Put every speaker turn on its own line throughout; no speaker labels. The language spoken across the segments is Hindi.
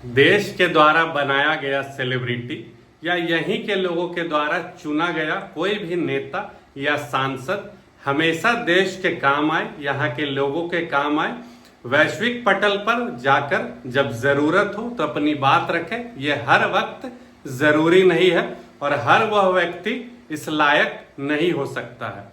देश के द्वारा बनाया गया सेलिब्रिटी या यहीं के लोगों के द्वारा चुना गया कोई भी नेता या सांसद हमेशा देश के काम आए, यहाँ के लोगों के काम आए, वैश्विक पटल पर जाकर जब जरूरत हो तो अपनी बात रखे। ये हर वक्त जरूरी नहीं है और हर वह व्यक्ति इस लायक नहीं हो सकता है।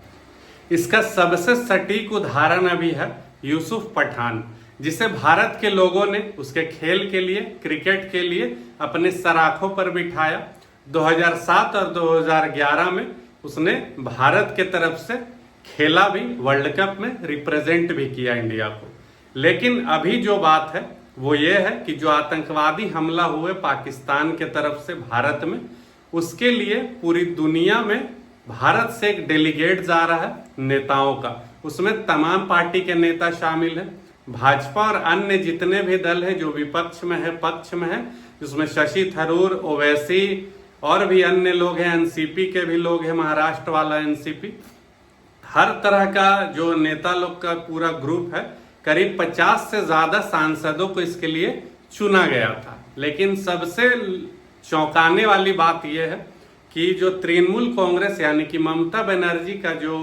इसका सबसे सटीक उदाहरण अभी है यूसुफ पठान, जिसे भारत के लोगों ने उसके खेल के लिए, क्रिकेट के लिए अपने सराखों पर बिठाया। 2007 और 2011 में उसने भारत के तरफ से खेला भी, वर्ल्ड कप में रिप्रेजेंट भी किया इंडिया को। लेकिन अभी जो बात है वो ये है कि जो आतंकवादी हमला हुए पाकिस्तान के तरफ से भारत में, उसके लिए पूरी दुनिया में भारत से एक डेलीगेट जा रहा है नेताओं का। उसमें तमाम पार्टी के नेता शामिल हैं, भाजपा और अन्य जितने भी दल हैं जो विपक्ष में है, पक्ष में है, जिसमें शशि थरूर, ओवैसी और भी अन्य लोग हैं, एनसीपी के भी लोग हैं, महाराष्ट्र वाला एनसीपी, हर तरह का जो नेता लोग का पूरा ग्रुप है। करीब 50 से ज्यादा सांसदों को इसके लिए चुना गया था। लेकिन सबसे चौंकाने वाली बात यह है कि जो तृणमूल कांग्रेस यानी कि ममता बनर्जी का जो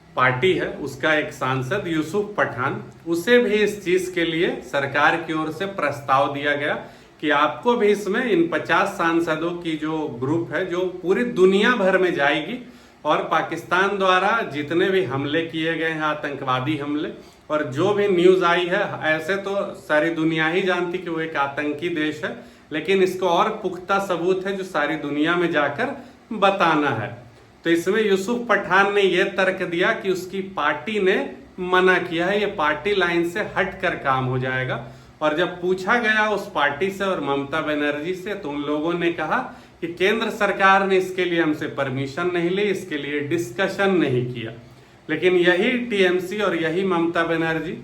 पार्टी है, उसका एक सांसद यूसुफ पठान, उसे भी इस चीज के लिए सरकार की ओर से प्रस्ताव दिया गया कि आपको भी इसमें इन 50 सांसदों की जो ग्रुप है जो पूरी दुनिया भर में जाएगी और पाकिस्तान द्वारा जितने भी हमले किए गए हैं, आतंकवादी हमले, और जो भी न्यूज आई है, ऐसे तो सारी दुनिया ही जानती कि वो एक आतंकी देश है, लेकिन इसको और पुख्ता सबूत है जो सारी दुनिया में जाकर बताना है। तो इसमें यूसुफ पठान ने यह तर्क दिया कि उसकी पार्टी ने मना किया है, ये पार्टी लाइन से हटकर काम हो जाएगा। और जब पूछा गया उस पार्टी से और ममता बनर्जी से, तो उन लोगों ने कहा कि केंद्र सरकार ने इसके लिए हमसे परमिशन नहीं ली, इसके लिए डिस्कशन नहीं किया। लेकिन यही टीएमसी और यही ममता बनर्जी,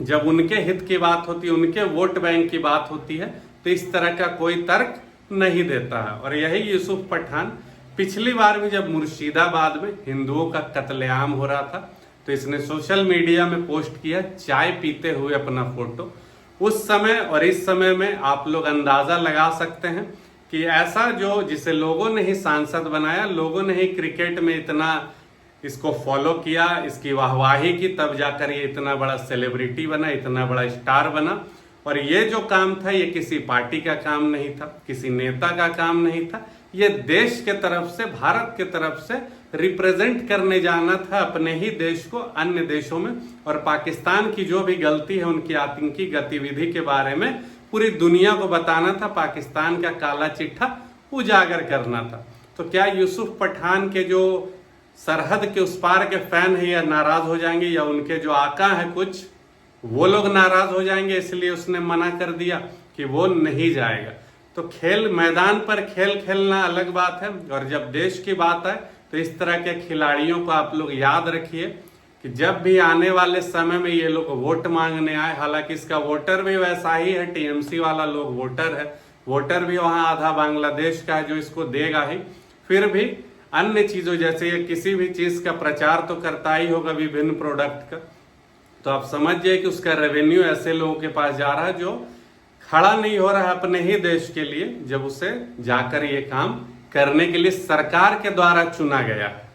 जब उनके हित की बात होती है, उनके वोट बैंक की बात होती है, तो इस तरह का कोई तर्क नहीं देता है। और यही यूसुफ पठान पिछली बार भी जब मुर्शिदाबाद में हिंदुओं का कत्लेआम हो रहा था, तो इसने सोशल मीडिया में पोस्ट किया चाय पीते हुए अपना फोटो। उस समय और इस समय में आप लोग अंदाजा लगा सकते हैं कि ऐसा जो जिसे लोगों ने ही सांसद बनाया, लोगों ने ही क्रिकेट में इतना इसको फॉलो किया, इसकी वाहवाही की, तब जाकर ये इतना बड़ा सेलिब्रिटी बना, इतना बड़ा स्टार बना। और ये जो काम था ये किसी पार्टी का काम नहीं था, किसी नेता का काम नहीं था, ये देश के तरफ से, भारत के तरफ से रिप्रेजेंट करने जाना था अपने ही देश को अन्य देशों में, और पाकिस्तान की जो भी गलती है, उनकी आतंकी गतिविधि के बारे में पूरी दुनिया को बताना था, पाकिस्तान का काला चिट्ठा उजागर करना था। तो क्या यूसुफ पठान के जो सरहद के उस पार के फैन है या नाराज हो जाएंगे, या उनके जो आका है कुछ वो लोग नाराज हो जाएंगे, इसलिए उसने मना कर दिया कि वो नहीं जाएगा? तो खेल मैदान पर खेल खेलना अलग बात है, और जब देश की बात आए तो इस तरह के खिलाड़ियों को आप लोग याद रखिए कि जब भी आने वाले समय में ये लोग वोट मांगने आए, हालांकि इसका वोटर भी वैसा ही है, टीएमसी वाला लोग वोटर है, वोटर भी वहां आधा बांग्लादेश का है जो इसको देगा ही, फिर भी अन्य चीजों जैसे ये किसी भी चीज का प्रचार तो करता ही होगा विभिन्न प्रोडक्ट का, तो आप समझिए कि उसका रेवेन्यू ऐसे लोगों के पास जा रहा है जो खड़ा नहीं हो रहा है अपने ही देश के लिए, जब उसे जाकर ये काम करने के लिए सरकार के द्वारा चुना गया है।